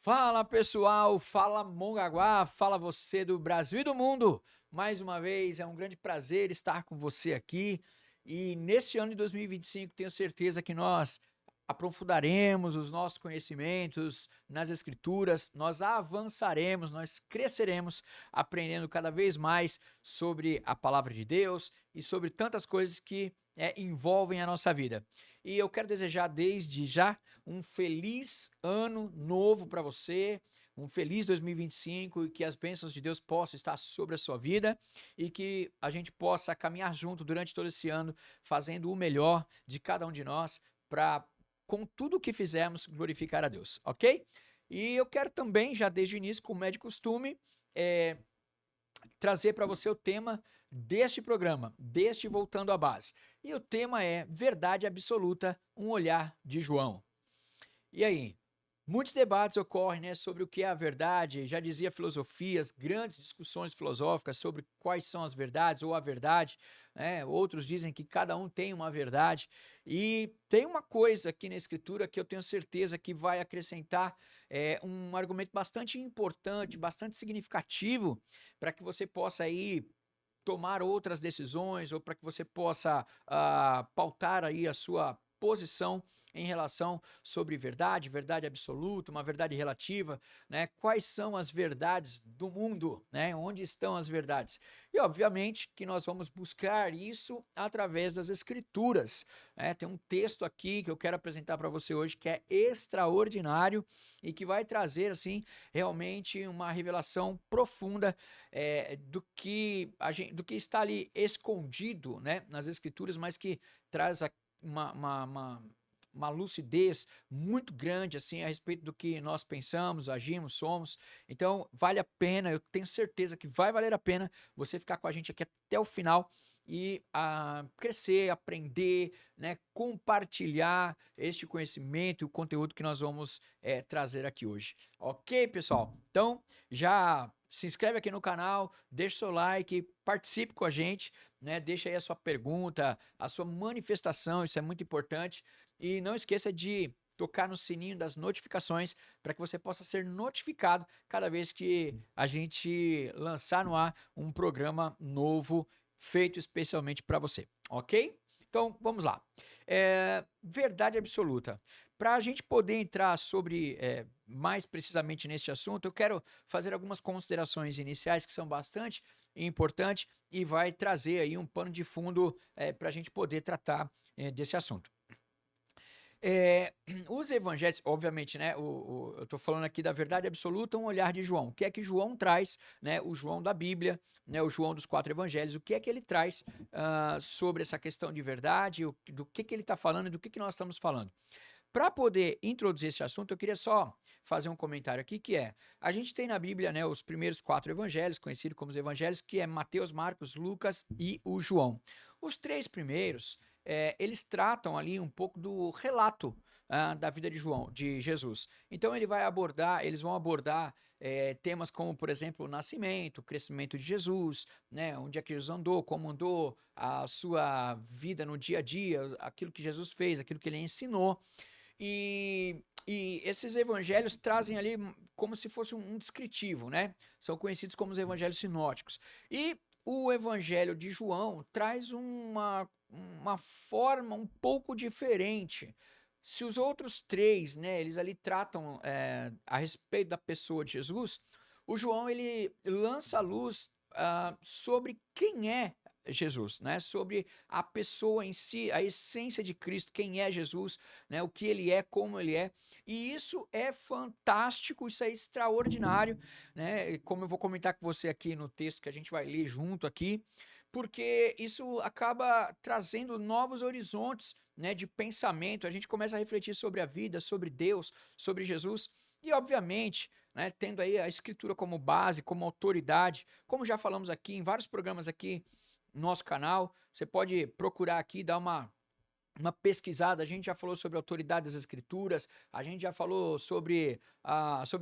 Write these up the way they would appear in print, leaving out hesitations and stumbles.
Fala pessoal, fala Mongaguá, fala você do Brasil e do mundo. Mais uma vez é um grande prazer estar com você aqui e neste ano de 2025 tenho certeza que nós aprofundaremos os nossos conhecimentos nas escrituras, nós avançaremos, nós cresceremos aprendendo cada vez mais sobre a palavra de Deus e sobre tantas coisas que envolvem a nossa vida. E eu quero desejar desde já um feliz ano novo para você, um feliz 2025 e que as bênçãos de Deus possam estar sobre a sua vida e que a gente possa caminhar junto durante todo esse ano, fazendo o melhor de cada um de nós para, com tudo o que fizermos, glorificar a Deus, ok? E eu quero também, já desde o início, como é de costume, é, trazer para você o tema deste programa, deste Voltando à Base. E o tema é Verdade Absoluta, um olhar de João. E aí? Muitos debates ocorrem, né, sobre o que é a verdade, já dizia filosofias, grandes discussões filosóficas sobre quais são as verdades ou a verdade, né? Outros dizem que cada um tem uma verdade. E tem uma coisa aqui na escritura que eu tenho certeza que vai acrescentar um argumento bastante importante, bastante significativo, para que você possa aí tomar outras decisões ou para que você possa pautar aí a sua posição em relação sobre verdade, verdade absoluta, uma verdade relativa, né? Quais são as verdades do mundo, né? Onde estão as verdades? E obviamente que nós vamos buscar isso através das escrituras, né? Tem um texto aqui que eu quero apresentar para você hoje que é extraordinário e que vai trazer assim realmente uma revelação profunda do que está ali escondido, né, nas escrituras, mas que traz uma, uma, uma, uma lucidez muito grande assim a respeito do que nós pensamos, agimos, somos. Então vale a pena, eu tenho certeza que vai valer a pena você ficar com a gente aqui até o final e crescer, aprender, né, compartilhar este conhecimento e o conteúdo que nós vamos trazer aqui hoje. Ok, pessoal? Então já se inscreve aqui no canal, deixa o seu like, participe com a gente, né? Deixa aí a sua pergunta, a sua manifestação, isso é muito importante. E não esqueça de tocar no sininho das notificações para que você possa ser notificado cada vez que a gente lançar no ar um programa novo feito especialmente para você, ok? Então vamos lá. Verdade absoluta. Para a gente poder entrar sobre mais precisamente neste assunto, eu quero fazer algumas considerações iniciais que são bastante importantes e vai trazer aí um pano de fundo para a gente poder tratar desse assunto. Os evangelhos, obviamente, né? Eu estou falando aqui da verdade absoluta, um olhar de João. O que é que João traz, né? O João da Bíblia, né? O João dos 4 evangelhos. O que é que ele traz sobre essa questão de verdade? Do que ele está falando e do que nós estamos falando? Para poder introduzir esse assunto, eu queria só fazer um comentário aqui, que a gente tem na Bíblia, né, os primeiros 4 evangelhos, conhecidos como os evangelhos, que é Mateus, Marcos, Lucas e o João. Os 3 primeiros, eles tratam ali um pouco do relato da vida de João, de Jesus. Então eles vão abordar temas como, por exemplo, o nascimento, o crescimento de Jesus, né, onde é que Jesus andou, como andou, a sua vida no dia a dia, aquilo que Jesus fez, aquilo que ele ensinou. E esses evangelhos trazem ali como se fosse um descritivo, né? São conhecidos como os evangelhos sinóticos. E o evangelho de João traz uma forma um pouco diferente. Se os outros 3, né, eles ali tratam a respeito da pessoa de Jesus, o João ele lança a luz sobre quem é Jesus, né? Sobre a pessoa em si, a essência de Cristo, quem é Jesus, né? O que ele é, como ele é. E isso é fantástico, isso é extraordinário, né? Como eu vou comentar com você aqui no texto que a gente vai ler junto aqui, porque isso acaba trazendo novos horizontes, né, de pensamento. A gente começa a refletir sobre a vida, sobre Deus, sobre Jesus. E, obviamente, né, tendo aí a escritura como base, como autoridade, como já falamos aqui em vários programas aqui no nosso canal, você pode procurar aqui, dar uma pesquisada. A gente já falou sobre a autoridade das escrituras, a gente já falou sobre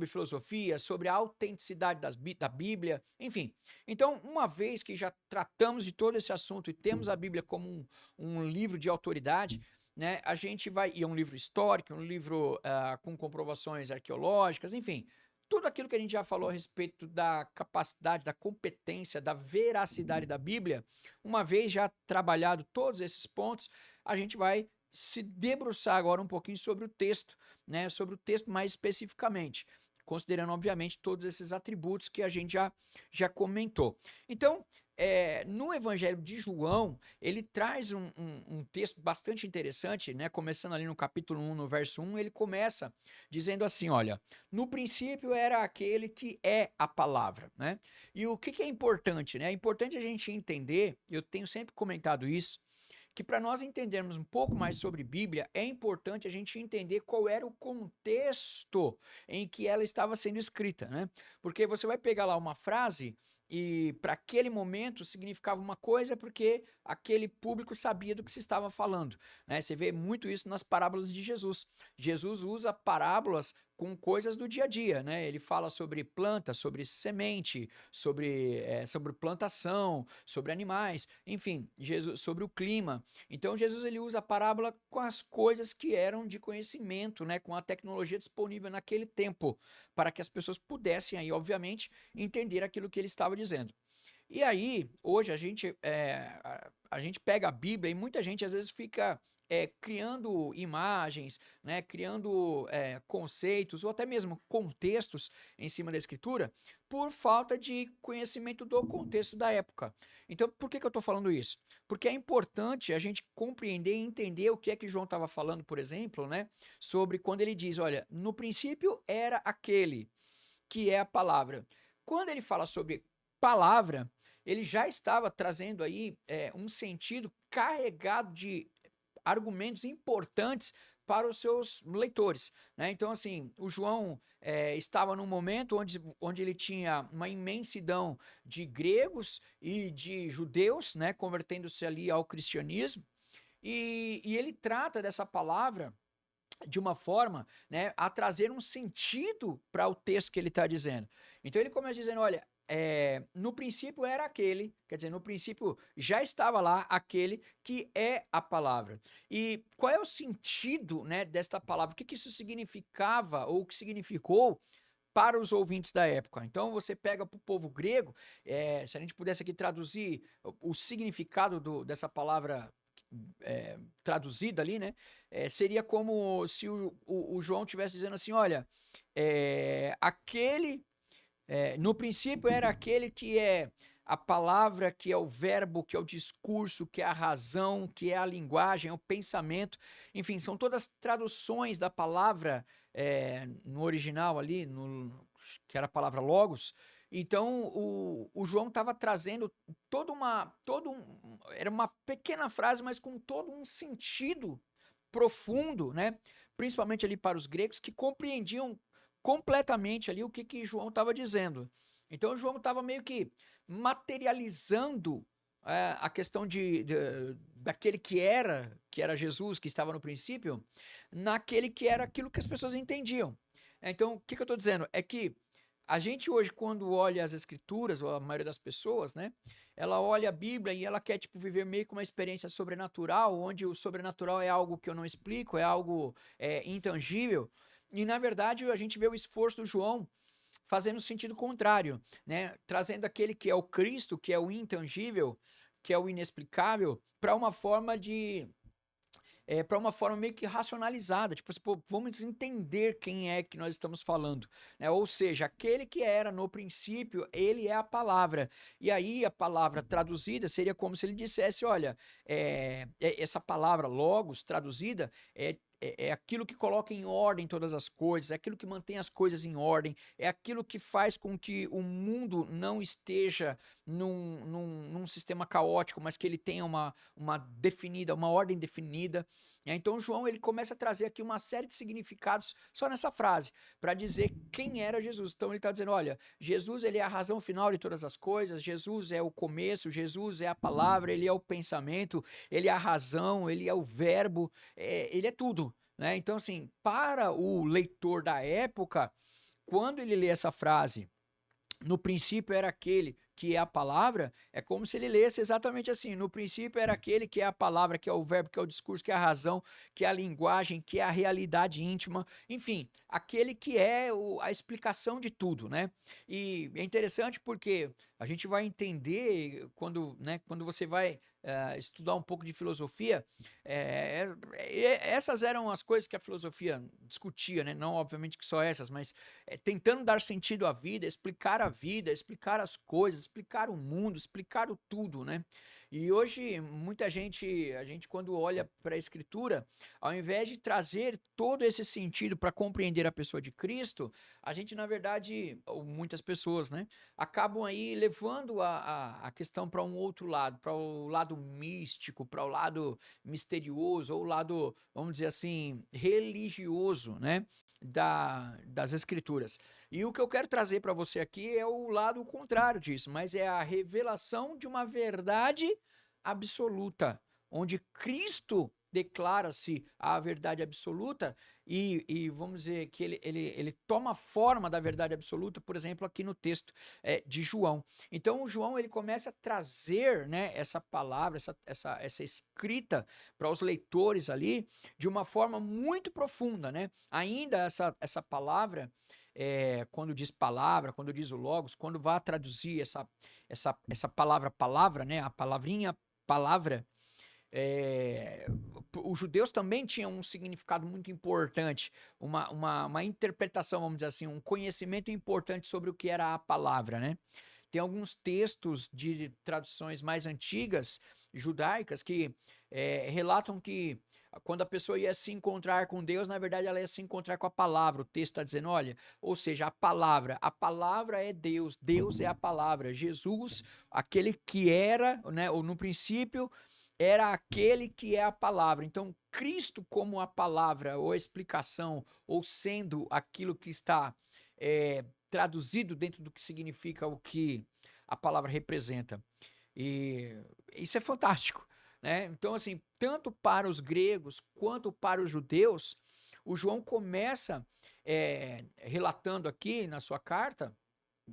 filosofia, sobre a autenticidade da Bíblia, enfim. Então, uma vez que já tratamos de todo esse assunto e temos a Bíblia como um livro de autoridade, né, a gente vai, e é um livro histórico, um livro com comprovações arqueológicas, enfim, tudo aquilo que a gente já falou a respeito da capacidade, da competência, da veracidade da Bíblia, uma vez já trabalhado todos esses pontos, a gente vai se debruçar agora um pouquinho sobre o texto, né, sobre o texto mais especificamente, considerando, obviamente, todos esses atributos que a gente já comentou. Então, no Evangelho de João, ele traz um texto bastante interessante, né? Começando ali no capítulo 1, no verso 1, ele começa dizendo assim, olha, no princípio era aquele que é a palavra, né? E o que é importante, né? É importante a gente entender, eu tenho sempre comentado isso, que para nós entendermos um pouco mais sobre Bíblia, é importante a gente entender qual era o contexto em que ela estava sendo escrita, né? Porque você vai pegar lá uma frase e para aquele momento significava uma coisa porque aquele público sabia do que se estava falando, né? Você vê muito isso nas parábolas de Jesus. Jesus usa parábolas com coisas do dia a dia, né? Ele fala sobre planta, sobre semente, sobre plantação, sobre animais, enfim, Jesus, sobre o clima. Então Jesus ele usa a parábola com as coisas que eram de conhecimento, né? Com a tecnologia disponível naquele tempo, para que as pessoas pudessem aí, obviamente, entender aquilo que ele estava dizendo. E aí, hoje a gente pega a Bíblia e muita gente às vezes fica criando imagens, né, criando conceitos ou até mesmo contextos em cima da escritura por falta de conhecimento do contexto da época. Então, por que eu estou falando isso? Porque é importante a gente compreender e entender o que é que João estava falando, por exemplo, né, sobre quando ele diz, olha, no princípio era aquele que é a palavra. Quando ele fala sobre palavra, ele já estava trazendo aí um sentido carregado de argumentos importantes para os seus leitores, né? Então, assim, o João estava num momento onde ele tinha uma imensidão de gregos e de judeus, né, convertendo-se ali ao cristianismo, e ele trata dessa palavra de uma forma, né, a trazer um sentido para o texto que ele está dizendo. Então ele começa dizendo, olha, no princípio era aquele, quer dizer, no princípio já estava lá aquele que é a palavra. E qual é o sentido, né, desta palavra? O que isso significava ou o que significou para os ouvintes da época? Então você pega para o povo grego, se a gente pudesse aqui traduzir o significado dessa palavra traduzida ali, né? Seria como se o João estivesse dizendo assim: olha, no princípio era aquele que é a palavra, que é o verbo, que é o discurso, que é a razão, que é a linguagem, é o pensamento, enfim, são todas traduções da palavra no original ali, que era a palavra logos. Então o João estava trazendo era uma pequena frase, mas com todo um sentido profundo, né? Principalmente ali para os gregos que compreendiam completamente ali o que João estava dizendo. Então João estava meio que materializando a questão daquele que era Jesus, que estava no princípio, naquele que era aquilo que as pessoas entendiam. Então, o que eu estou dizendo? É que a gente hoje, quando olha as escrituras, ou a maioria das pessoas, né? Ela olha a Bíblia e ela quer, tipo, viver meio que uma experiência sobrenatural, onde o sobrenatural é algo que eu não explico, é algo intangível. E, na verdade, a gente vê o esforço do João fazendo o sentido contrário, né? Trazendo aquele que é o Cristo, que é o intangível, que é o inexplicável, para uma forma para uma forma meio que racionalizada, tipo, pô, vamos entender quem é que nós estamos falando, né? Ou seja, aquele que era no princípio, ele é a palavra. E aí a palavra traduzida seria como se ele dissesse, olha, essa palavra logos traduzida é aquilo que coloca em ordem todas as coisas, é aquilo que mantém as coisas em ordem, é aquilo que faz com que o mundo não esteja num sistema caótico, mas que ele tenha uma ordem definida. Então João ele começa a trazer aqui uma série de significados só nessa frase, para dizer quem era Jesus. Então ele está dizendo, olha, Jesus ele é a razão final de todas as coisas, Jesus é o começo, Jesus é a palavra, ele é o pensamento, ele é a razão, ele é o verbo, ele é tudo. Né? Então assim, para o leitor da época, quando ele lê essa frase, no princípio era aquele que é a palavra, é como se ele lesse exatamente assim: no princípio era aquele que é a palavra, que é o verbo, que é o discurso, que é a razão, que é a linguagem, que é a realidade íntima, enfim, aquele que é a explicação de tudo, né? E é interessante porque a gente vai entender quando, né, quando você vai estudar um pouco de filosofia, essas eram as coisas que a filosofia discutia, né? Não obviamente que só essas, mas tentando dar sentido à vida, explicar as coisas, explicar o mundo, explicar o tudo, né? E hoje, muita gente, a gente quando olha para a Escritura, ao invés de trazer todo esse sentido para compreender a pessoa de Cristo, a gente, na verdade, ou muitas pessoas, né, acabam aí levando a questão para um outro lado, para o lado místico, para o lado misterioso, ou o lado, vamos dizer assim, religioso, né? Das escrituras. E o que eu quero trazer para você aqui é o lado contrário disso, mas é a revelação de uma verdade absoluta, onde Cristo declara-se a verdade absoluta e vamos dizer que ele toma forma da verdade absoluta, por exemplo, aqui no texto de João. Então, o João ele começa a trazer, né, essa palavra, essa escrita para os leitores ali de uma forma muito profunda, né? Ainda essa palavra, quando diz palavra, quando diz o logos, quando vai traduzir essa palavra, né, a palavrinha palavra, os judeus também tinham um significado muito importante, uma interpretação, vamos dizer assim, um conhecimento importante sobre o que era a palavra, né? Tem alguns textos de traduções mais antigas, judaicas, que relatam que quando a pessoa ia se encontrar com Deus, na verdade ela ia se encontrar com a palavra. O texto está dizendo, olha, ou seja, a palavra é Deus, Deus é a palavra. Jesus, aquele que era, né, ou no princípio, era aquele que é a palavra. Então, Cristo como a palavra, ou a explicação, ou sendo aquilo que está traduzido dentro do que significa o que a palavra representa. E isso é fantástico, né? Então, assim, tanto para os gregos quanto para os judeus, o João começa relatando aqui na sua carta,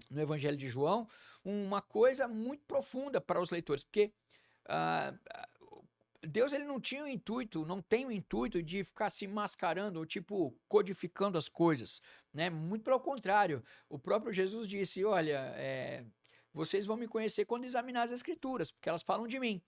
no Evangelho de João, uma coisa muito profunda para os leitores, porque ah, Deus ele não tinha o intuito, não tem o intuito de ficar se mascarando ou tipo codificando as coisas, né? Muito pelo contrário, o próprio Jesus disse, olha, vocês vão me conhecer quando examinar as escrituras, porque elas falam de mim.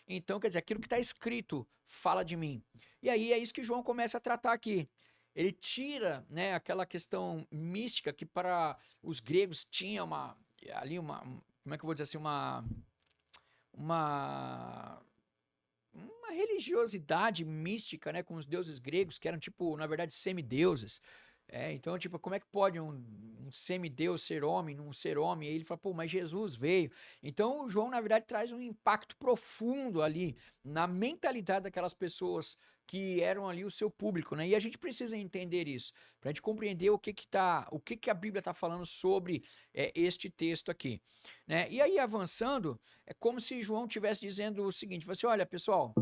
Então, quer dizer, aquilo que está escrito fala de mim. E aí é isso que João começa a tratar aqui. Ele tira, né, aquela questão mística que para os gregos tinha como é que eu vou dizer assim, uma uma religiosidade mística, né, com os deuses gregos, que eram, tipo, na verdade, semideuses. Então, tipo, como é que pode um semideus ser homem, não ser homem? E aí ele fala, pô, mas Jesus veio. Então, o João, na verdade, traz um impacto profundo ali na mentalidade daquelas pessoas que eram ali o seu público, né? E a gente precisa entender isso, para a gente compreender o que a Bíblia está falando sobre este texto aqui, né? E aí, avançando, é como se João estivesse dizendo o seguinte, assim, olha, pessoal,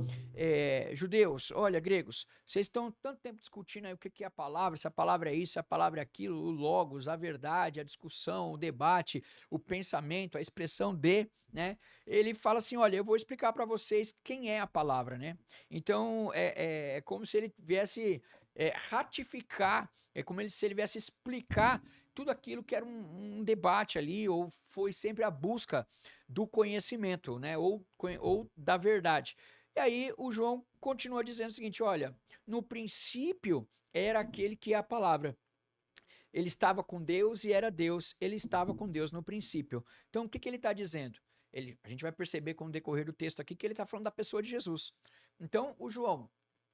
judeus, olha, gregos, vocês estão tanto tempo discutindo aí o que é a palavra, se a palavra é isso, se a palavra é aquilo, o logos, a verdade, a discussão, o debate, o pensamento, a expressão de, né? Ele fala assim, olha, eu vou explicar para vocês quem é a palavra, né? Então, é como se ele viesse ratificar, é como se ele viesse explicar tudo aquilo que era um debate ali, ou foi sempre a busca do conhecimento, né? Ou da verdade. E aí o João continua dizendo o seguinte, olha, no princípio era aquele que é a palavra. Ele estava com Deus e era Deus. Ele estava com Deus no princípio. Então, o que ele está dizendo? A gente vai perceber com o decorrer do texto aqui que ele está falando da pessoa de Jesus. Então, o João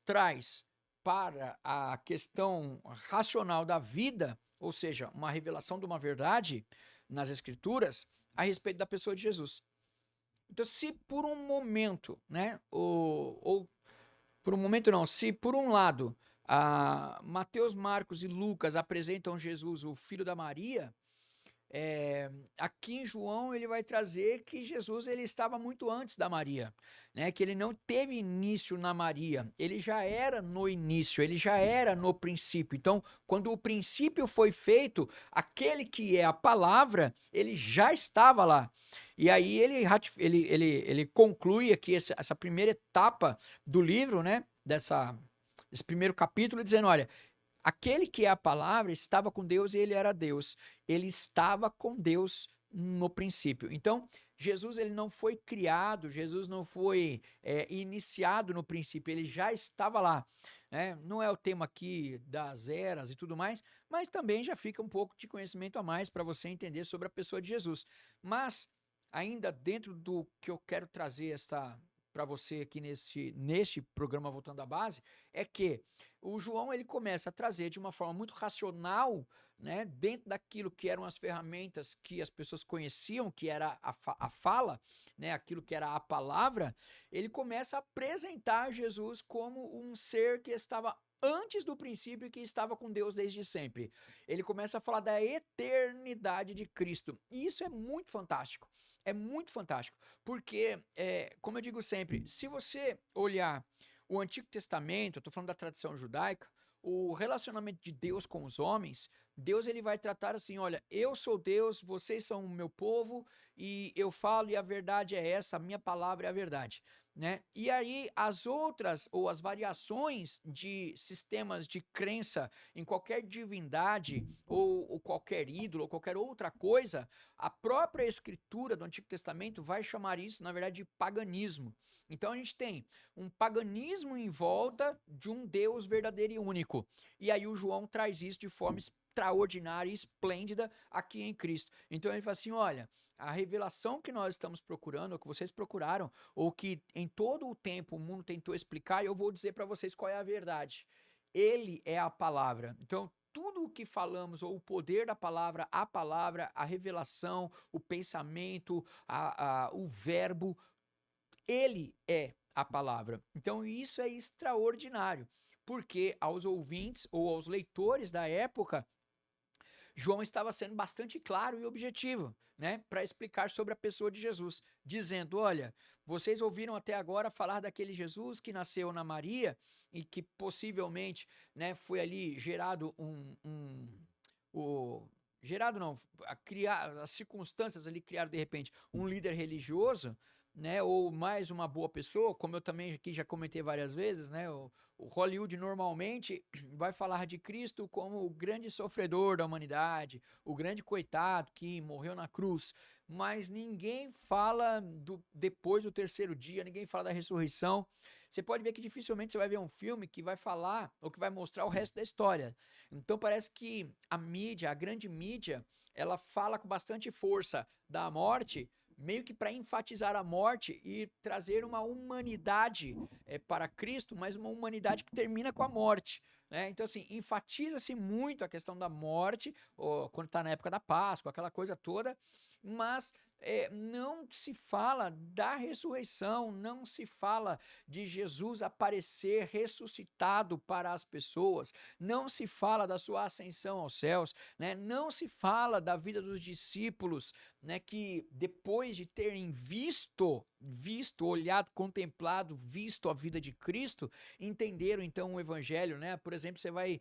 traz para a questão racional da vida, ou seja, uma revelação de uma verdade nas Escrituras a respeito da pessoa de Jesus. Então, se por um momento, né, ou por um momento não, se por um lado Mateus, Marcos e Lucas apresentam Jesus, o filho da Maria, aqui em João ele vai trazer que Jesus ele estava muito antes da Maria, né? Que ele não teve início na Maria, ele já era no início, ele já era no princípio. Então, quando o princípio foi feito, aquele que é a palavra, ele já estava lá. E aí ele conclui aqui essa primeira etapa do livro, né? Desse primeiro capítulo, dizendo: olha, aquele que é a palavra estava com Deus e ele era Deus. Ele estava com Deus no princípio. Então, Jesus ele não foi criado, Jesus não foi iniciado no princípio, ele já estava lá. Né? Não é o tema aqui das eras e tudo mais, mas também já fica um pouco de conhecimento a mais para você entender sobre a pessoa de Jesus. Mas, ainda dentro do que eu quero trazer para você aqui neste programa Voltando à Base, é que o João ele começa a trazer de uma forma muito racional, né, dentro daquilo que eram as ferramentas que as pessoas conheciam, que era a fala, né, aquilo que era a palavra, ele começa a apresentar Jesus como um ser que estava antes do princípio e que estava com Deus desde sempre. Ele começa a falar da eternidade de Cristo. E isso é muito fantástico. É muito fantástico. Porque, como eu digo sempre, se você olhar o Antigo Testamento, eu estou falando da tradição judaica, o relacionamento de Deus com os homens, Deus ele vai tratar assim: olha, eu sou Deus, vocês são o meu povo, e eu falo e a verdade é essa, a minha palavra é a verdade. Né? E aí as outras ou as variações de sistemas de crença em qualquer divindade ou qualquer ídolo ou qualquer outra coisa, a própria escritura do Antigo Testamento vai chamar isso, na verdade, de paganismo. Então a gente tem um paganismo em volta de um Deus verdadeiro e único. E aí o João traz isso de forma extraordinária e esplêndida aqui em Cristo. Então ele fala assim: olha, a revelação que nós estamos procurando, ou que vocês procuraram, ou que em todo o tempo o mundo tentou explicar, eu vou dizer para vocês qual é a verdade. Ele é a palavra. Então, tudo o que falamos, ou o poder da palavra, a revelação, o pensamento, o verbo, ele é a palavra. Então, isso é extraordinário, porque aos ouvintes ou aos leitores da época, João estava sendo bastante claro e objetivo, né, para explicar sobre a pessoa de Jesus, dizendo: olha, vocês ouviram até agora falar daquele Jesus que nasceu na Maria e que possivelmente, né, foi ali gerado gerado não, criar as circunstâncias ali criaram de repente um líder religioso, né, ou mais uma boa pessoa, como eu também aqui já comentei várias vezes, né, o Hollywood normalmente vai falar de Cristo como o grande sofredor da humanidade, o grande coitado que morreu na cruz, mas ninguém fala depois do terceiro dia, ninguém fala da ressurreição. Você pode ver que dificilmente você vai ver um filme que vai falar ou que vai mostrar o resto da história. Então parece que a mídia, a grande mídia, ela fala com bastante força da morte, meio que para enfatizar a morte e trazer uma humanidade para Cristo, mas uma humanidade que termina com a morte. Né? Então, assim, enfatiza-se muito a questão da morte, quando está na época da Páscoa, aquela coisa toda, mas não se fala da ressurreição, não se fala de Jesus aparecer ressuscitado para as pessoas, não se fala da sua ascensão aos céus, né? Não se fala da vida dos discípulos, né, que depois de terem visto, olhado, contemplado, visto a vida de Cristo, entenderam então o evangelho, né? Por exemplo, você vai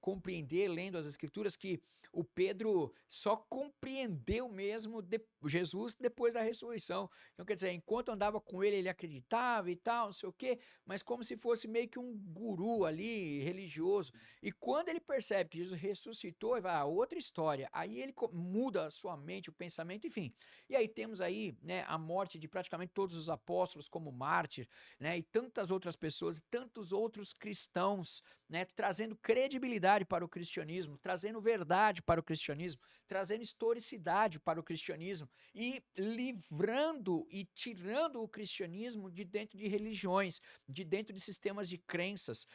compreender lendo as escrituras que o Pedro só compreendeu mesmo Jesus depois da ressurreição. Então, quer dizer, enquanto andava com ele, ele acreditava e tal, não sei o quê, mas como se fosse meio que um guru ali, religioso. E quando ele percebe que Jesus ressuscitou, ele vai outra história. Aí ele muda a sua mente, o pensamento, enfim. E aí temos aí, né, a morte de praticamente todos os apóstolos como mártir, né, e tantas outras pessoas, e tantos outros cristãos, né, trazendo credibilidade para o cristianismo, trazendo verdade para o cristianismo, trazendo historicidade para o cristianismo e livrando e tirando o cristianismo de dentro de religiões, de dentro de sistemas de crenças,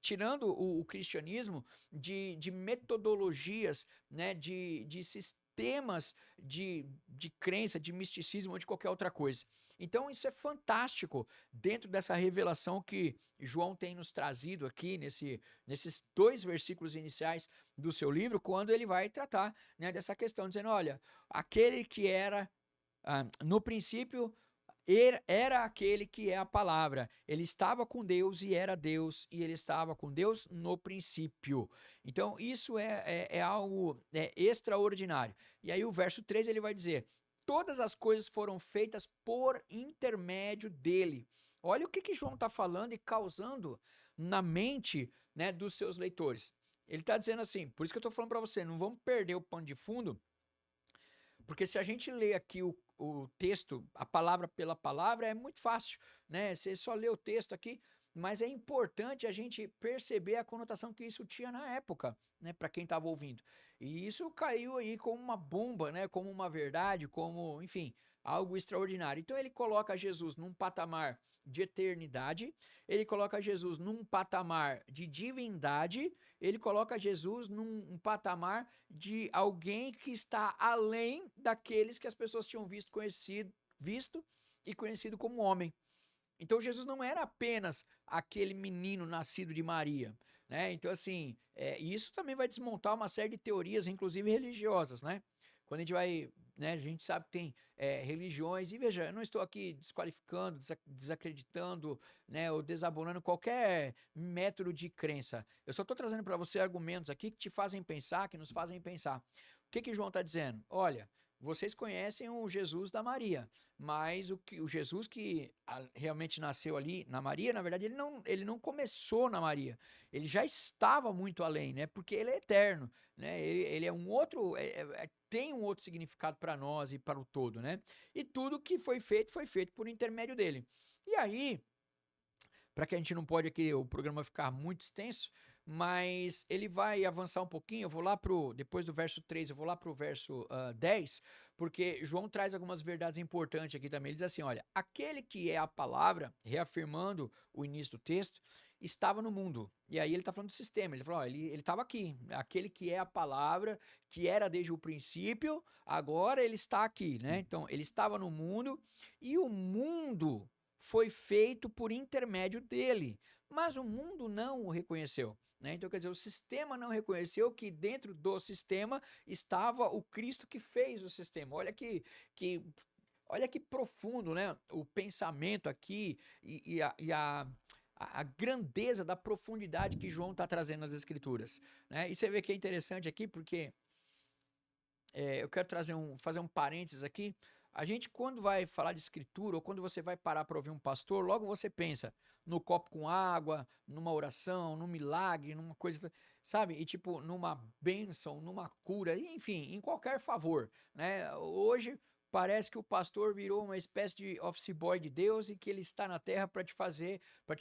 tirando o cristianismo de metodologias, né, de sistemas de crença, de misticismo ou de qualquer outra coisa. Então isso é fantástico dentro dessa revelação que João tem nos trazido aqui nesses 2 versículos iniciais do seu livro, quando ele vai tratar, né, dessa questão, dizendo, olha, aquele que era no princípio era aquele que é a palavra. Ele estava com Deus e era Deus, e ele estava com Deus no princípio. Então, isso é algo extraordinário. E aí, o verso 3 ele vai dizer: todas as coisas foram feitas por intermédio dele. Olha o que João está falando e causando na mente, né, dos seus leitores. Ele está dizendo assim, por isso que eu estou falando para você, não vamos perder o pano de fundo, porque se a gente lê aqui o texto, a palavra pela palavra, é muito fácil, né? Você só lê o texto aqui, mas é importante a gente perceber a conotação que isso tinha na época, né? Para quem estava ouvindo. E isso caiu aí como uma bomba, né? Como uma verdade, como, enfim, algo extraordinário. Então ele coloca Jesus num patamar de eternidade, ele coloca Jesus num patamar de divindade, ele coloca Jesus num patamar de alguém que está além daqueles que as pessoas tinham visto e conhecido como homem. Então Jesus não era apenas aquele menino nascido de Maria, né? Então assim, isso também vai desmontar uma série de teorias, inclusive religiosas, né? Quando a gente vai, né, a gente sabe que tem religiões, e veja, eu não estou aqui desqualificando, desacreditando, né, ou desabonando qualquer método de crença. Eu só estou trazendo para você argumentos aqui que te fazem pensar, que nos fazem pensar. O que João está dizendo? Olha, vocês conhecem o Jesus da Maria, mas o Jesus que realmente nasceu ali na Maria, na verdade, ele não começou na Maria, ele já estava muito além, né? Porque ele é eterno, né? Ele é um outro, tem um outro significado para nós e para o todo, né? E tudo que foi feito por intermédio dele. E aí, para que a gente não pode aqui o programa ficar muito extenso, mas ele vai avançar um pouquinho, eu vou lá depois do verso 3, eu vou lá para o verso 10, porque João traz algumas verdades importantes aqui também. Ele diz assim, olha, aquele que é a palavra, reafirmando o início do texto, estava no mundo. E aí ele está falando do sistema, ele falou, ó, ele estava aqui, aquele que é a palavra, que era desde o princípio, agora ele está aqui, né? Então, ele estava no mundo, e o mundo foi feito por intermédio dele, mas o mundo não o reconheceu. Né? Então, quer dizer, o sistema não reconheceu que dentro do sistema estava o Cristo que fez o sistema. Olha que profundo, né? O pensamento aqui e a grandeza da profundidade que João está trazendo nas Escrituras. Né? E você vê que é interessante aqui, porque eu quero fazer um parênteses aqui. A gente, quando vai falar de escritura, ou quando você vai parar para ouvir um pastor, logo você pensa no copo com água, numa oração, num milagre, numa coisa, sabe? E tipo, numa bênção, numa cura, enfim, em qualquer favor, né? Hoje parece que o pastor virou uma espécie de office boy de Deus e que ele está na terra para te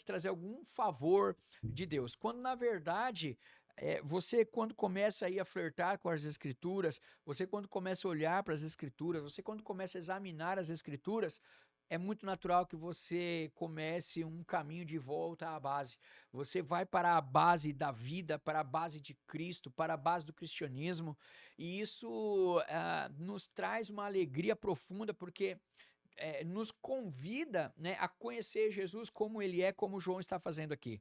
trazer algum favor de Deus. Quando na verdade você, quando começa aí a flertar com as escrituras, você quando começa a olhar para as escrituras, você quando começa a examinar as escrituras, é muito natural que você comece um caminho de volta à base. Você vai para a base da vida, para a base de Cristo, para a base do cristianismo, e isso nos traz uma alegria profunda, porque nos convida, né, a conhecer Jesus como ele é, como João está fazendo aqui.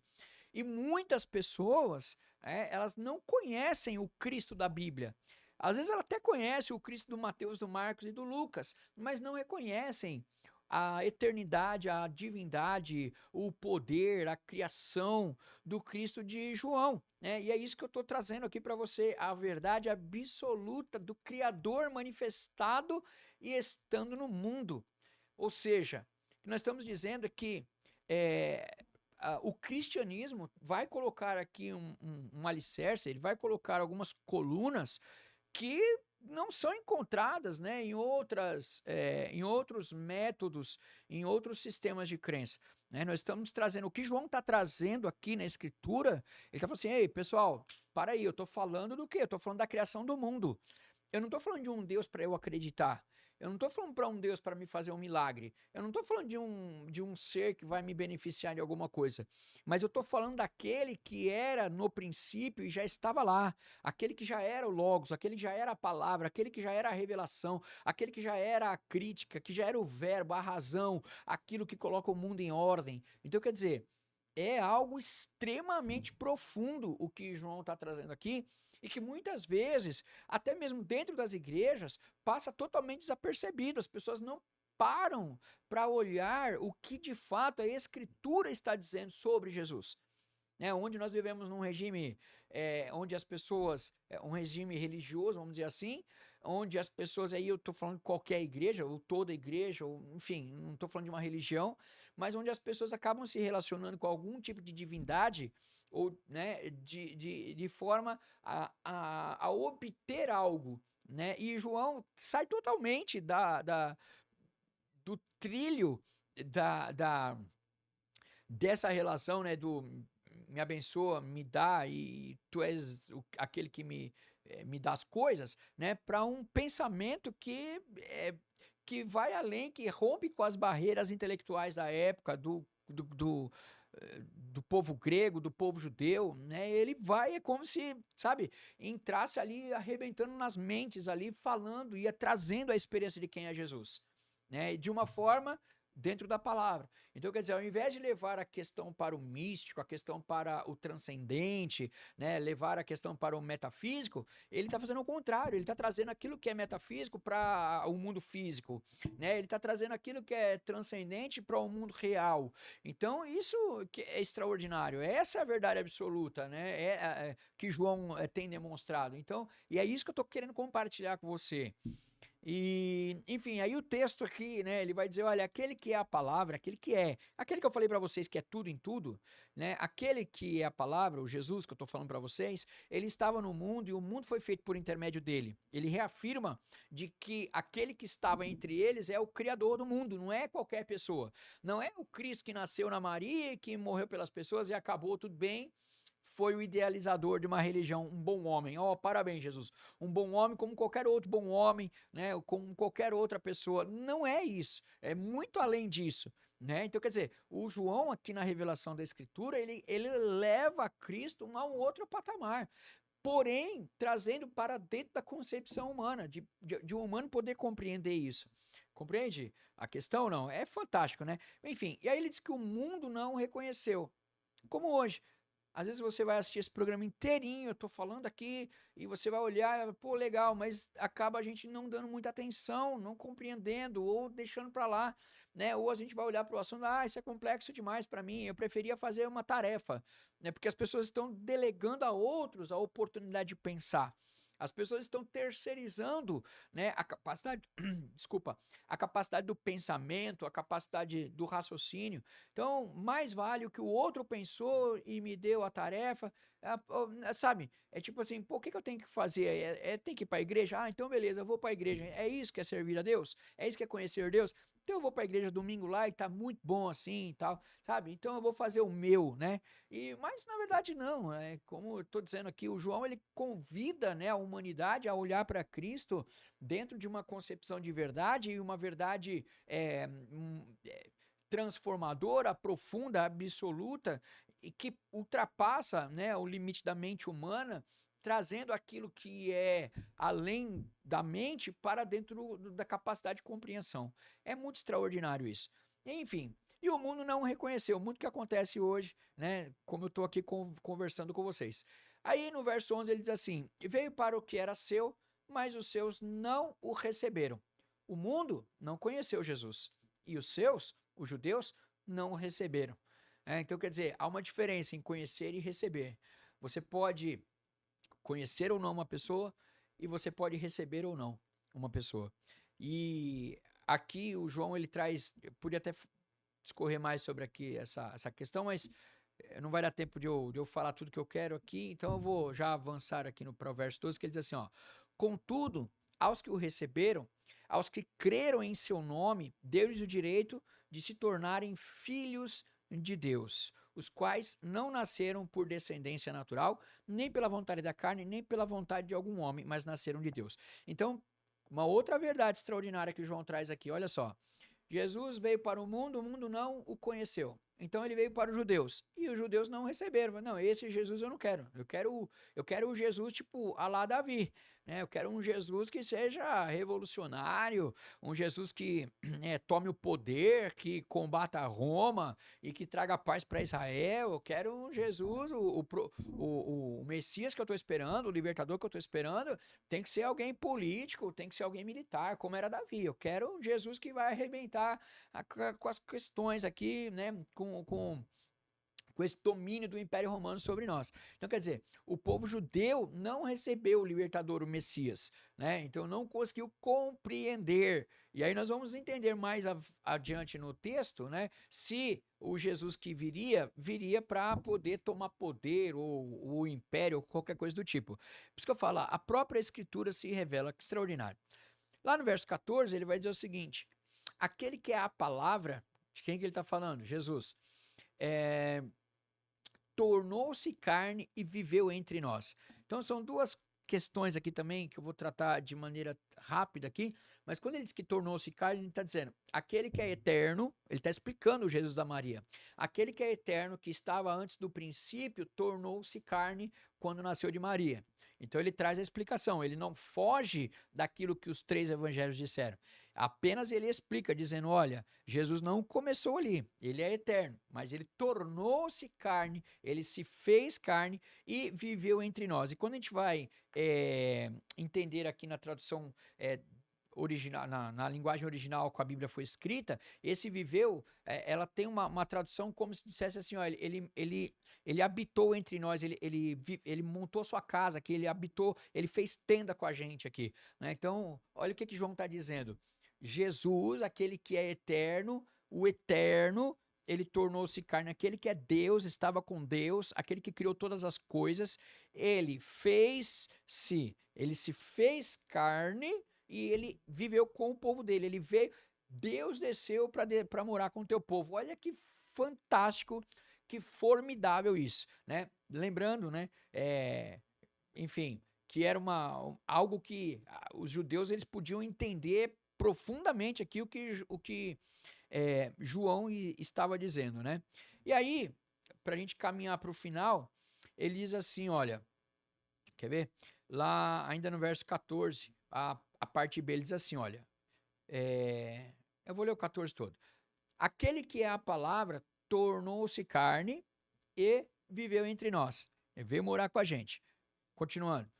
E muitas pessoas, elas não conhecem o Cristo da Bíblia. Às vezes ela até conhece o Cristo do Mateus, do Marcos e do Lucas, mas não reconhecem a eternidade, a divindade, o poder, a criação do Cristo de João. Né? E é isso que eu estou trazendo aqui para você, a verdade absoluta do Criador manifestado e estando no mundo. Ou seja, o que nós estamos dizendo é que o cristianismo vai colocar aqui um alicerce, ele vai colocar algumas colunas que não são encontradas, né, em outros métodos, em outros sistemas de crença. Né? Nós estamos trazendo, o que João está trazendo aqui na Escritura, ele está falando assim, ei, pessoal, para aí, eu estou falando do quê? Eu estou falando da criação do mundo. Eu não estou falando de um Deus para eu acreditar. Eu não estou falando para um Deus para me fazer um milagre. Eu não estou falando de um ser que vai me beneficiar de alguma coisa. Mas eu estou falando daquele que era no princípio e já estava lá. Aquele que já era o Logos, aquele que já era a palavra, aquele que já era a revelação, aquele que já era a crítica, que já era o verbo, a razão, aquilo que coloca o mundo em ordem. Então, quer dizer, é algo extremamente profundo o que João está trazendo aqui e que muitas vezes, até mesmo dentro das igrejas, passa totalmente desapercebido. As pessoas não param para olhar o que de fato a Escritura está dizendo sobre Jesus. Onde nós vivemos num regime onde as pessoas, um regime religioso, vamos dizer assim, onde as pessoas, aí eu estou falando de qualquer igreja, ou toda igreja, ou enfim, não estou falando de uma religião, mas onde as pessoas acabam se relacionando com algum tipo de divindade, ou né, de forma a obter algo. Né? E João sai totalmente do trilho dessa relação, né, do me abençoa, me dá e tu és aquele que me dá as coisas, né, para um pensamento que vai além, que rompe com as barreiras intelectuais da época, do povo grego, do povo judeu, né? Ele vai, é como se, sabe, entrasse ali arrebentando nas mentes ali, falando, ia trazendo a experiência de quem é Jesus, né? De uma forma dentro da palavra. Então, quer dizer, ao invés de levar a questão para o místico, a questão para o transcendente, né, levar a questão para o metafísico, ele está fazendo o contrário, ele está trazendo aquilo que é metafísico para o mundo físico, né? Ele está trazendo aquilo que é transcendente para o mundo real. Então, isso que é extraordinário, essa é a verdade absoluta, né? Que João tem demonstrado. Então, e é isso que eu estou querendo compartilhar com você. E, enfim, aí o texto aqui, né, ele vai dizer, olha, aquele que é a palavra, aquele que eu falei para vocês que é tudo em tudo, né, aquele que é a palavra, o Jesus que eu estou falando para vocês, ele estava no mundo e o mundo foi feito por intermédio dele. Ele reafirma de que aquele que estava entre eles é o criador do mundo, não é qualquer pessoa. Não é o Cristo que nasceu na Maria, que morreu pelas pessoas e acabou tudo bem. Foi o idealizador de uma religião, um bom homem. Oh, parabéns, Jesus. Um bom homem como qualquer outro bom homem, né? Como qualquer outra pessoa. Não é isso. É muito além disso. Né? Então, quer dizer, o João, aqui na revelação da Escritura, ele leva Cristo a um outro patamar. Porém, trazendo para dentro da concepção humana, de um humano poder compreender isso. Compreende a questão? Não? É fantástico, né? Enfim, e aí ele diz que o mundo não o reconheceu. Como hoje. Às vezes você vai assistir esse programa inteirinho, eu tô falando aqui, e você vai olhar, pô, legal, mas acaba a gente não dando muita atenção, não compreendendo, ou deixando para lá, né? Ou a gente vai olhar para o assunto, isso é complexo demais para mim, eu preferia fazer uma tarefa, né? Porque as pessoas estão delegando a outros a oportunidade de pensar. As pessoas estão terceirizando, né, a capacidade, desculpa, a capacidade do pensamento, a capacidade do raciocínio. Então, mais vale o que o outro pensou e me deu a tarefa, sabe? É tipo assim, pô, o que eu tenho que fazer? Tem que ir para a igreja? Ah, então beleza, eu vou para a igreja. É isso que é servir a Deus? É isso que é conhecer Deus? Então eu vou para a igreja domingo lá e tá muito bom assim e tal, sabe? Então eu vou fazer o meu, né? Mas na verdade não, como eu estou dizendo aqui, o João ele convida, né, a humanidade a olhar para Cristo dentro de uma concepção de verdade e uma verdade transformadora, profunda, absoluta e que ultrapassa, né, o limite da mente humana, trazendo aquilo que é além da mente para dentro da capacidade de compreensão. É muito extraordinário isso. Enfim, e o mundo não reconheceu muito que acontece hoje, né? Como eu estou aqui conversando com vocês. Aí no verso 11 ele diz assim: veio para o que era seu, mas os seus não o receberam. O mundo não conheceu Jesus e os seus, os judeus, não o receberam. Então quer dizer, há uma diferença em conhecer e receber. Você pode conhecer ou não uma pessoa e você pode receber ou não uma pessoa. E aqui o João ele traz, eu podia até discorrer mais sobre aqui essa questão, mas não vai dar tempo de eu falar tudo que eu quero aqui, então eu vou já avançar aqui no verso 12, que ele diz assim, ó, contudo, aos que o receberam, aos que creram em seu nome, deu-lhes o direito de se tornarem filhos de Deus, os quais não nasceram por descendência natural, nem pela vontade da carne, nem pela vontade de algum homem, mas nasceram de Deus. Então, Uma outra verdade extraordinária que João traz aqui, olha só. Jesus veio para o mundo não o conheceu. Então ele veio para os judeus. E os judeus não receberam. Não, esse Jesus eu não quero. Eu quero o Jesus tipo a lá Davi. Né? Eu quero um Jesus que seja revolucionário, um Jesus que tome o poder, que combata Roma e que traga paz para Israel. Eu quero um Jesus, o Messias que eu estou esperando, o libertador que eu estou esperando, tem que ser alguém político, tem que ser alguém militar, como era Davi. Eu quero um Jesus que vai arrebentar com as questões aqui, né, com esse domínio do Império Romano sobre nós. Então, quer dizer, o povo judeu não recebeu o libertador, o Messias, né? Então, não conseguiu compreender. E aí nós vamos entender mais adiante no texto, né? Se o Jesus que viria para poder tomar poder, ou o império, ou qualquer coisa do tipo. Por isso que eu falo, a própria Escritura se revela extraordinário. Lá no verso 14, ele vai dizer o seguinte: aquele que é a palavra, de quem que ele está falando? Jesus. Tornou-se carne e viveu entre nós. Então são duas questões aqui também que eu vou tratar de maneira rápida aqui, mas quando ele diz que tornou-se carne, ele está dizendo, aquele que é eterno, ele está explicando o Jesus da Maria, aquele que é eterno, que estava antes do princípio, tornou-se carne quando nasceu de Maria. Então ele traz a explicação, ele não foge daquilo que os três evangelhos disseram, apenas ele explica, dizendo, olha, Jesus não começou ali, ele é eterno, mas ele tornou-se carne, ele se fez carne e viveu entre nós. E quando a gente vai entender aqui na tradução original, na linguagem original com a Bíblia foi escrita, esse viveu, ela tem uma tradução como se dissesse assim, ó, ele habitou entre nós, ele montou sua casa aqui, ele habitou, ele fez tenda com a gente aqui. Né? Então, olha o que João está dizendo. Jesus, aquele que é eterno, o eterno, ele tornou-se carne, aquele que é Deus, estava com Deus, aquele que criou todas as coisas, ele se fez carne e ele viveu com o povo dele, ele veio, Deus desceu para morar com o teu povo. Olha que fantástico, que formidável isso, né? Lembrando, né, enfim, que era algo que os judeus eles podiam entender profundamente aqui o que João estava dizendo, né? E aí, para a gente caminhar para o final, ele diz assim, olha, quer ver? Lá, ainda no verso 14, a parte B, ele diz assim, olha, eu vou ler o 14 todo. Aquele que é a palavra tornou-se carne e viveu entre nós. Ele veio morar com a gente. Continuando.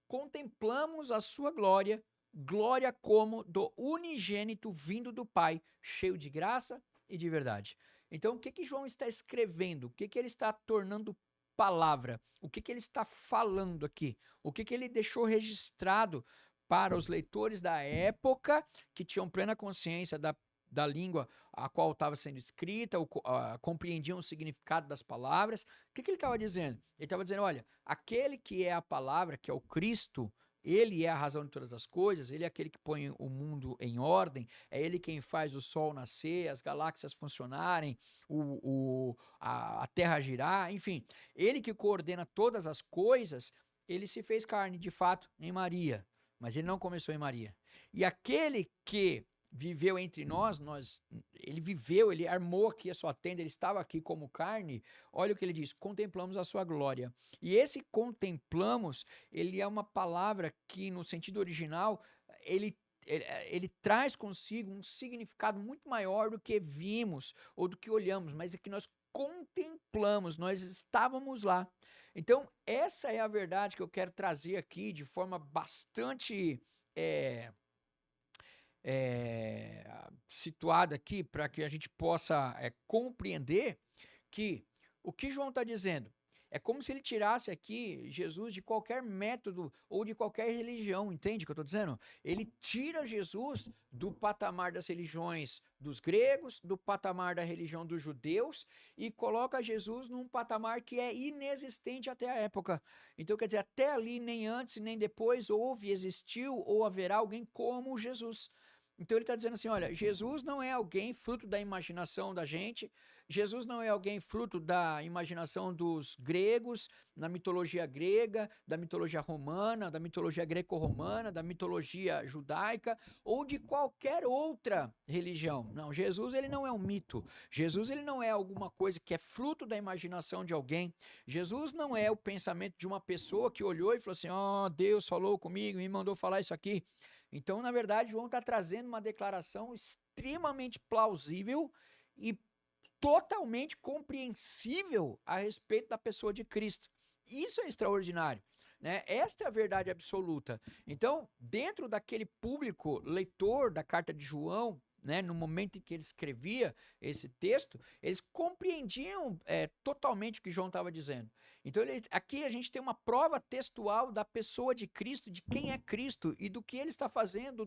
Contemplamos a sua glória, glória como do unigênito vindo do Pai, cheio de graça e de verdade. Então, o que João está escrevendo? O que ele está tornando palavra? O que ele está falando aqui? O que ele deixou registrado para os leitores da época que tinham plena consciência da língua a qual estava sendo escrita, compreendiam o significado das palavras. O que ele estava dizendo? Ele estava dizendo, olha, aquele que é a palavra, que é o Cristo, ele é a razão de todas as coisas, ele é aquele que põe o mundo em ordem, é ele quem faz o sol nascer, as galáxias funcionarem, a terra girar, enfim, ele que coordena todas as coisas, ele se fez carne, de fato, em Maria, mas ele não começou em Maria. E aquele que viveu entre nós, ele viveu, ele armou aqui a sua tenda, ele estava aqui como carne, olha o que ele diz, contemplamos a sua glória. E esse contemplamos, ele é uma palavra que no sentido original, ele traz consigo um significado muito maior do que vimos ou do que olhamos, mas é que nós contemplamos, nós estávamos lá. Então, essa é a verdade que eu quero trazer aqui de forma bastante situada aqui para que a gente possa compreender que o que João está dizendo é como se ele tirasse aqui Jesus de qualquer método ou de qualquer religião, entende o que eu estou dizendo? Ele tira Jesus do patamar das religiões dos gregos, do patamar da religião dos judeus e coloca Jesus num patamar que é inexistente até a época. Então, quer dizer, até ali, nem antes nem depois, existiu ou haverá alguém como Jesus. Então ele está dizendo assim, olha, Jesus não é alguém fruto da imaginação da gente, Jesus não é alguém fruto da imaginação dos gregos, na mitologia grega, da mitologia romana, da mitologia greco-romana, da mitologia judaica ou de qualquer outra religião. Não, Jesus ele não é um mito, Jesus ele não é alguma coisa que é fruto da imaginação de alguém, Jesus não é o pensamento de uma pessoa que olhou e falou assim, ó, Deus falou comigo, me mandou falar isso aqui. Então, na verdade, João está trazendo uma declaração extremamente plausível e totalmente compreensível a respeito da pessoa de Cristo. Isso é extraordinário. Né? Esta é a verdade absoluta. Então, dentro daquele público leitor da carta de João, né, no momento em que ele escrevia esse texto, eles compreendiam totalmente o que João estava dizendo. Então, aqui a gente tem uma prova textual da pessoa de Cristo, de quem é Cristo e do que ele está fazendo,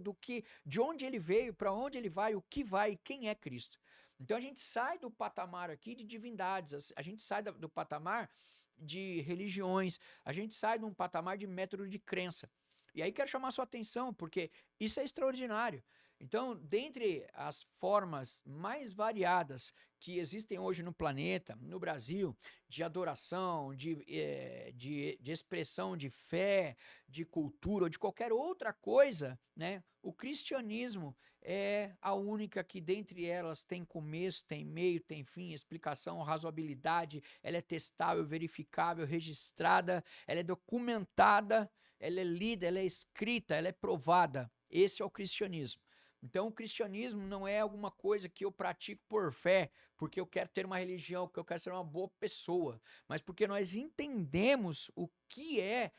de onde ele veio, para onde ele vai, o que vai e quem é Cristo. Então, a gente sai do patamar aqui de divindades, a gente sai do patamar de religiões, a gente sai de um patamar de método de crença. E aí quero chamar a sua atenção, porque isso é extraordinário. Então, dentre as formas mais variadas que existem hoje no planeta, no Brasil, de adoração, de expressão de fé, de cultura ou de qualquer outra coisa, né? O cristianismo é a única que dentre elas tem começo, tem meio, tem fim, explicação, razoabilidade, ela é testável, verificável, registrada, ela é documentada, ela é lida, ela é escrita, ela é provada. Esse é o cristianismo. Então, o cristianismo não é alguma coisa que eu pratico por fé, porque eu quero ter uma religião, porque eu quero ser uma boa pessoa, mas porque nós entendemos o que é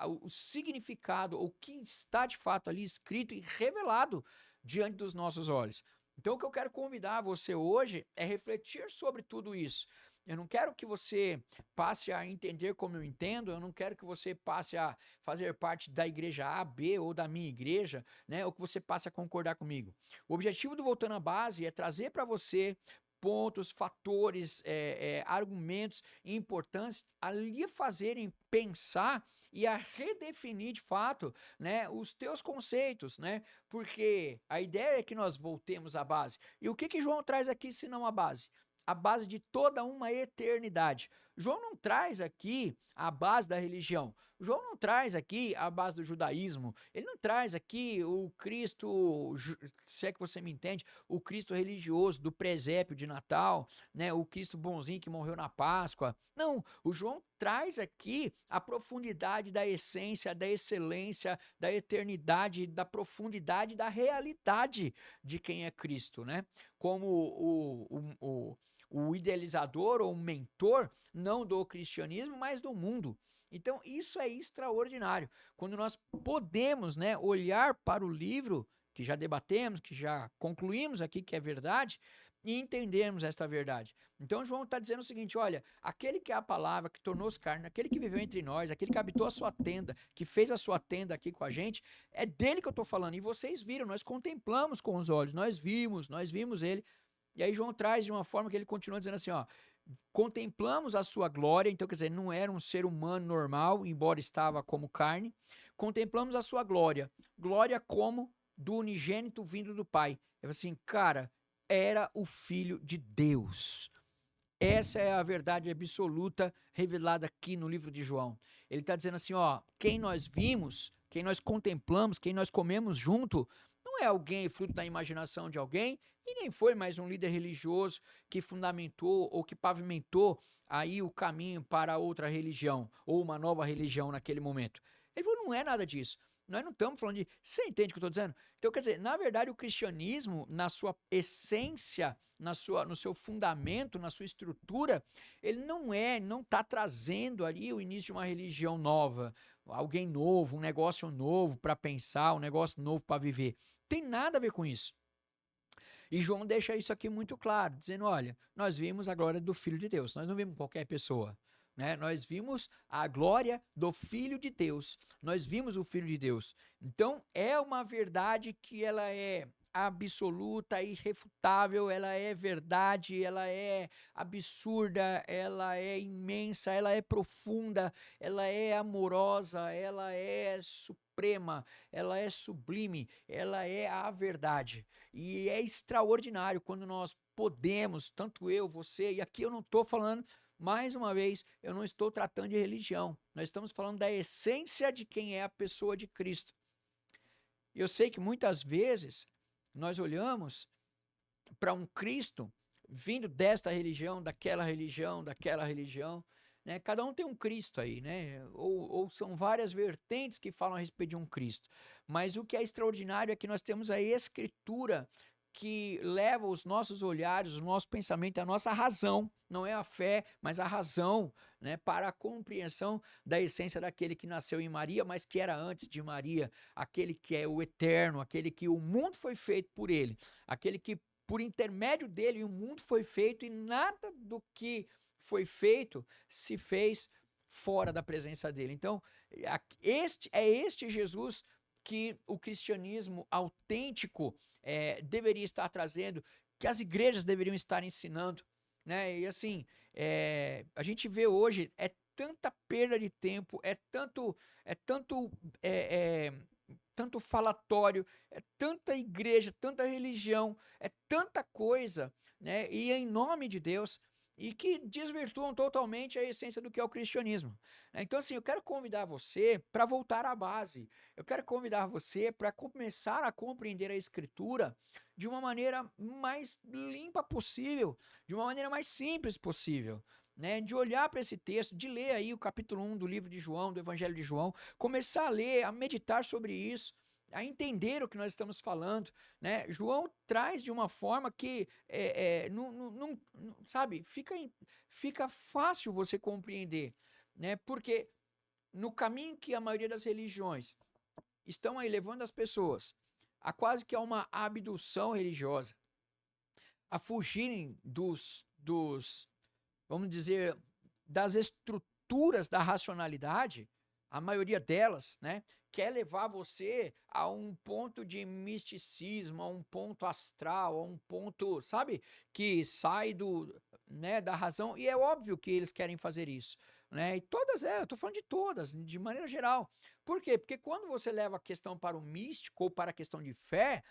o significado, o que está de fato ali escrito e revelado diante dos nossos olhos. Então, o que eu quero convidar você hoje é refletir sobre tudo isso. Eu não quero que você passe a entender como eu entendo, eu não quero que você passe a fazer parte da igreja A, B ou da minha igreja, né? Ou que você passe a concordar comigo. O objetivo do Voltando à Base é trazer para você pontos, fatores, argumentos importantes a lhe fazerem pensar e a redefinir de fato, né, os teus conceitos, né? Porque a ideia é que nós voltemos à base. E o que João traz aqui senão a base? A base de toda uma eternidade. João não traz aqui a base da religião. João não traz aqui a base do judaísmo. Ele não traz aqui o Cristo, se é que você me entende, o Cristo religioso do presépio de Natal, né? O Cristo bonzinho que morreu na Páscoa. Não, o João traz aqui a profundidade da essência, da excelência, da eternidade, da profundidade, da realidade de quem é Cristo, né? Como o idealizador ou mentor, não do cristianismo, mas do mundo. Então, isso é extraordinário. Quando nós podemos, né, olhar para o livro que já debatemos, que já concluímos aqui que é verdade, e entendermos esta verdade. Então, João está dizendo o seguinte, olha, aquele que é a palavra, que tornou-se carne, aquele que viveu entre nós, aquele que habitou a sua tenda, que fez a sua tenda aqui com a gente, é dele que eu estou falando. E vocês viram, nós contemplamos com os olhos, nós vimos ele. E aí João traz de uma forma que ele continua dizendo assim, ó, contemplamos a sua glória, então quer dizer, não era um ser humano normal, embora estava como carne, contemplamos a sua glória, glória como do unigênito vindo do Pai. É assim, cara, era o Filho de Deus. Essa é a verdade absoluta revelada aqui no livro de João. Ele está dizendo assim, ó, quem nós vimos, quem nós contemplamos, quem nós comemos junto, não é alguém fruto da imaginação de alguém e nem foi mais um líder religioso que fundamentou ou que pavimentou aí o caminho para outra religião ou uma nova religião naquele momento. Ele falou, não é nada disso. Nós não estamos falando de... Você entende o que eu estou dizendo? Então, quer dizer, na verdade, o cristianismo, na sua essência, no seu fundamento, na sua estrutura, ele não está trazendo ali o início de uma religião nova, alguém novo, um negócio novo para pensar, um negócio novo para viver. Tem nada a ver com isso. E João deixa isso aqui muito claro, dizendo, olha, nós vimos a glória do Filho de Deus, nós não vimos qualquer pessoa. Né? Nós vimos a glória do Filho de Deus, nós vimos o Filho de Deus. Então, é uma verdade que ela é absoluta, irrefutável, ela é verdade, ela é absurda, ela é imensa, ela é profunda, ela é amorosa, ela é suprema, ela é sublime, ela é a verdade. E é extraordinário quando nós podemos, tanto eu, você, e aqui eu não estou falando, mais uma vez, eu não estou tratando de religião, nós estamos falando da essência de quem é a pessoa de Cristo. Eu sei que muitas vezes nós olhamos para um Cristo vindo desta religião, daquela religião, né? Cada um tem um Cristo aí, né? Ou são várias vertentes que falam a respeito de um Cristo. Mas o que é extraordinário é que nós temos a Escritura que leva os nossos olhares, o nosso pensamento, a nossa razão, não é a fé, mas a razão, né, para a compreensão da essência daquele que nasceu em Maria, mas que era antes de Maria, aquele que é o eterno, aquele que o mundo foi feito por ele, aquele que por intermédio dele o mundo foi feito e nada do que foi feito se fez fora da presença dele. Então, este Jesus que o cristianismo autêntico deveria estar trazendo, que as igrejas deveriam estar ensinando, né? E assim, a gente vê hoje, tanta perda de tempo, tanto falatório, é tanta igreja, tanta religião, é tanta coisa, né? E em nome de Deus, e que desvirtuam totalmente a essência do que é o cristianismo. Então, assim, eu quero convidar você para voltar à base. Eu quero convidar você para começar a compreender a Escritura de uma maneira mais limpa possível, de uma maneira mais simples possível. Né, de olhar para esse texto, de ler aí o capítulo 1 do livro de João, do Evangelho de João, começar a ler, a meditar sobre isso, a entender o que nós estamos falando, né? João traz de uma forma que, não, sabe, fica fácil você compreender, né? Porque no caminho que a maioria das religiões estão aí levando as pessoas a quase que a uma abdução religiosa, a fugirem vamos dizer, das estruturas da racionalidade, a maioria delas, né, quer levar você a um ponto de misticismo, a um ponto astral, a um ponto, sabe, que sai né, da razão, e é óbvio que eles querem fazer isso, né, e todas, eu estou falando de todas, de maneira geral. Por quê? Porque quando você leva a questão para o místico ou para a questão de fé,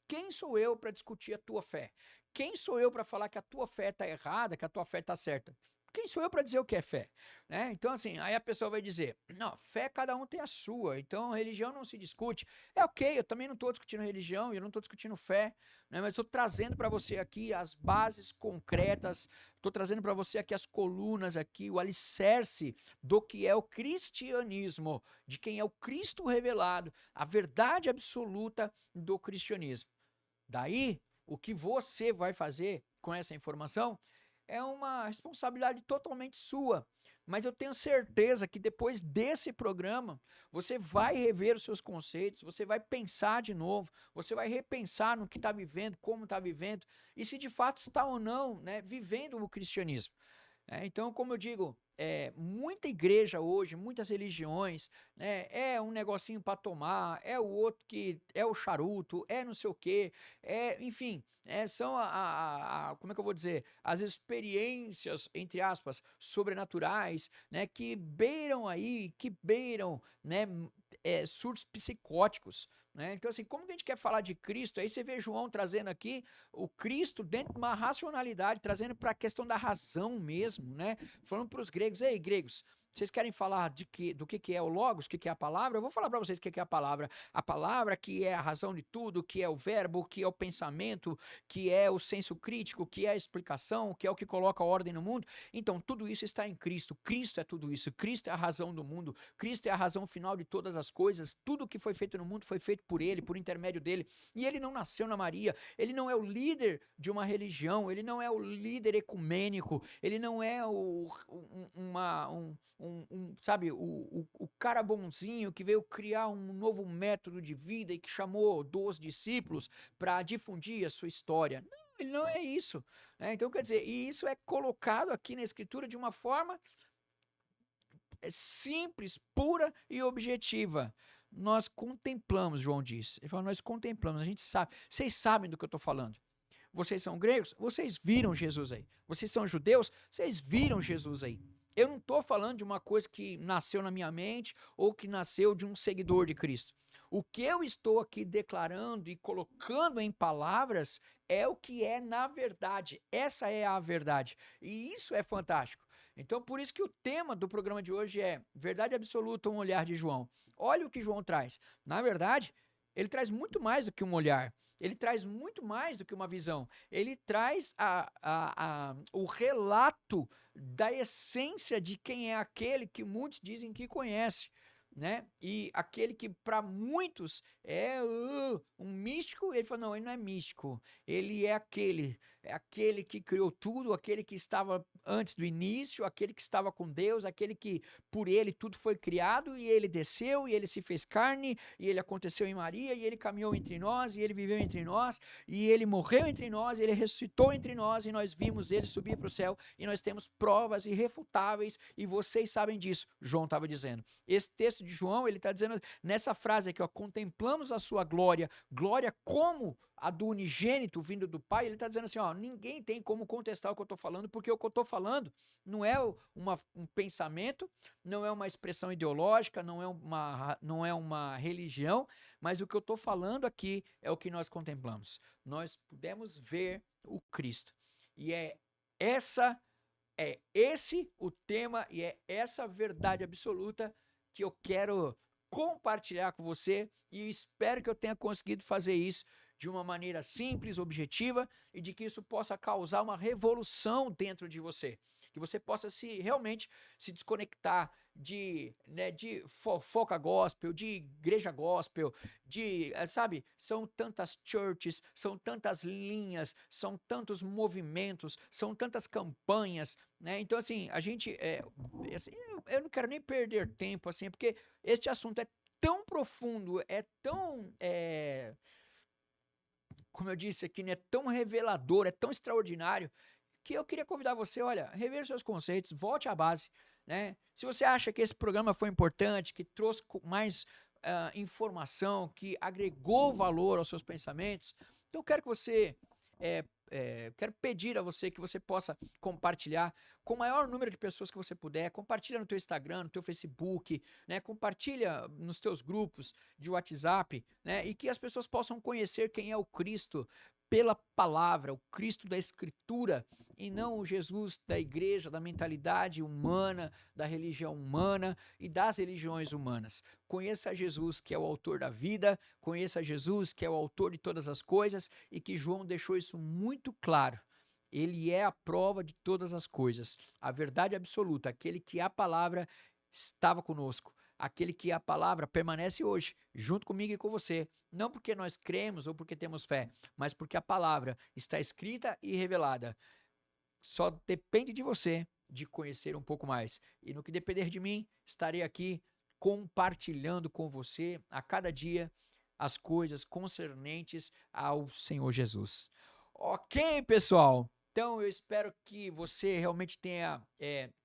quem sou eu para discutir a tua fé? Quem sou eu para falar que a tua fé está errada, que a tua fé está certa? Quem sou eu para dizer o que é fé? Né? Então, assim, aí a pessoa vai dizer, não, fé cada um tem a sua, então religião não se discute. É ok, eu também não estou discutindo religião, eu não estou discutindo fé, né? Mas estou trazendo para você aqui as bases concretas, estou trazendo para você aqui as colunas, aqui, o alicerce do que é o cristianismo, de quem é o Cristo revelado, a verdade absoluta do cristianismo. Daí, o que você vai fazer com essa informação é uma responsabilidade totalmente sua. Mas eu tenho certeza que depois desse programa, você vai rever os seus conceitos, você vai pensar de novo, você vai repensar no que está vivendo, como está vivendo, e se de fato está ou não, né, vivendo o cristianismo. Então, como eu digo, muita igreja hoje, muitas religiões, né, é um negocinho para tomar, é o outro que é o charuto, é não sei o quê, enfim, são como é que eu vou dizer, as experiências, entre aspas, sobrenaturais, né, que beiram, né, surtos psicóticos, né? Então, assim, como que a gente quer falar de Cristo? Aí você vê João trazendo aqui o Cristo dentro de uma racionalidade, trazendo para a questão da razão mesmo, né? Falando para os gregos, ei, gregos, vocês querem falar do que é o Logos, o que é a palavra? Eu vou falar para vocês o que é a palavra. A palavra que é a razão de tudo, que é o verbo, que é o pensamento, que é o senso crítico, que é a explicação, que é o que coloca a ordem no mundo. Então, tudo isso está em Cristo. Cristo é tudo isso. Cristo é a razão do mundo. Cristo é a razão final de todas as coisas. Tudo que foi feito no mundo foi feito por ele, por intermédio dele. E ele não nasceu na Maria. Ele não é o líder de uma religião. Ele não é o líder ecumênico. Ele não é sabe, o cara bonzinho que veio criar um novo método de vida e que chamou 12 discípulos para difundir a sua história. Não, ele não é isso. Né? Então, quer dizer, e isso é colocado aqui na Escritura de uma forma simples, pura e objetiva. nós contemplamos, João diz. Ele fala, nós contemplamos, a gente sabe. Vocês sabem do que eu estou falando. Vocês são gregos? Vocês viram Jesus aí. Vocês são judeus? Vocês viram Jesus aí. Eu não estou falando de uma coisa que nasceu na minha mente ou que nasceu de um seguidor de Cristo. O que eu estou aqui declarando e colocando em palavras é o que é na verdade. Essa é a verdade. E isso é fantástico. Então, por isso que o tema do programa de hoje é Verdade Absoluta, um olhar de João. Olha o que João traz. Na verdade, ele traz muito mais do que um olhar. Ele traz muito mais do que uma visão. Ele traz o relato da essência de quem é aquele que muitos dizem que conhece. Né? E aquele que para muitos é um místico, ele falou, não, ele não é místico, ele é aquele que criou tudo, aquele que estava antes do início, aquele que estava com Deus, aquele que por ele tudo foi criado, e ele desceu, e ele se fez carne, e ele aconteceu em Maria, e ele caminhou entre nós, e ele viveu entre nós, e ele morreu entre nós, e ele ressuscitou entre nós, e nós vimos ele subir para o céu, e nós temos provas irrefutáveis, e vocês sabem disso, João estava dizendo. Esse texto de João, ele está dizendo nessa frase aqui, ó, contemplamos a sua glória, glória como a do unigênito vindo do Pai. Ele está dizendo assim, ó, ninguém tem como contestar o que eu estou falando, porque o que eu estou falando não é um pensamento, não é uma expressão ideológica, não é uma religião, mas o que eu estou falando aqui é o que nós contemplamos. Nós pudemos ver o Cristo. E é esse o tema e é essa verdade absoluta que eu quero compartilhar com você, e espero que eu tenha conseguido fazer isso de uma maneira simples, objetiva, e de que isso possa causar uma revolução dentro de você. Que você possa realmente se desconectar de fofoca gospel, de igreja gospel, sabe, são tantas churches, são tantas linhas, são tantos movimentos, são tantas campanhas, né? Então, assim, a gente, assim, eu não quero nem perder tempo, assim, porque este assunto é tão profundo, é tão, como eu disse aqui, né, tão revelador, é tão extraordinário, que eu queria convidar você, olha, rever seus conceitos, volte à base, né? Se você acha que esse programa foi importante, que trouxe mais informação, que agregou valor aos seus pensamentos, então eu quero que você, quero pedir a você que você possa compartilhar com o maior número de pessoas que você puder, compartilha no teu Instagram, no teu Facebook, né? Compartilha nos teus grupos de WhatsApp, né? E que as pessoas possam conhecer quem é o Cristo pela palavra, o Cristo da Escritura, e não o Jesus da igreja, da mentalidade humana, da religião humana e das religiões humanas. Conheça Jesus, que é o autor da vida, conheça Jesus, que é o autor de todas as coisas, e que João deixou isso muito claro. Ele é a prova de todas as coisas, a verdade absoluta, aquele que a palavra estava conosco. Aquele que a palavra permanece hoje, junto comigo e com você. Não porque nós cremos ou porque temos fé, mas porque a palavra está escrita e revelada. Só depende de você de conhecer um pouco mais. E no que depender de mim, estarei aqui compartilhando com você a cada dia as coisas concernentes ao Senhor Jesus. Ok, pessoal? Então, eu espero que você realmente tenha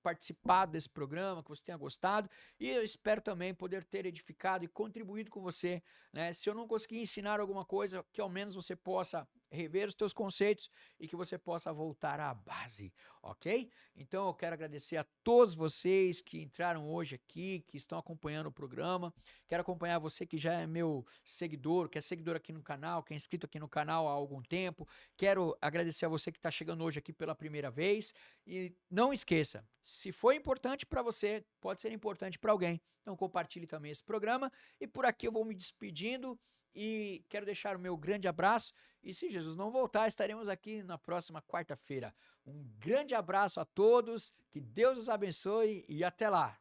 participado desse programa, que você tenha gostado, e eu espero também poder ter edificado e contribuído com você, né? Se eu não conseguir ensinar alguma coisa, que ao menos você possa rever os teus conceitos e que você possa voltar à base, ok? Então, eu quero agradecer a todos vocês que entraram hoje aqui, que estão acompanhando o programa. Quero acompanhar você que já é meu seguidor, que é seguidor aqui no canal, que é inscrito aqui no canal há algum tempo. Quero agradecer a você que está chegando hoje aqui pela primeira vez. E não esqueça, se foi importante para você, pode ser importante para alguém. Então compartilhe também esse programa. E por aqui eu vou me despedindo e quero deixar o meu grande abraço. E se Jesus não voltar, estaremos aqui na próxima quarta-feira. Um grande abraço a todos, que Deus os abençoe e até lá.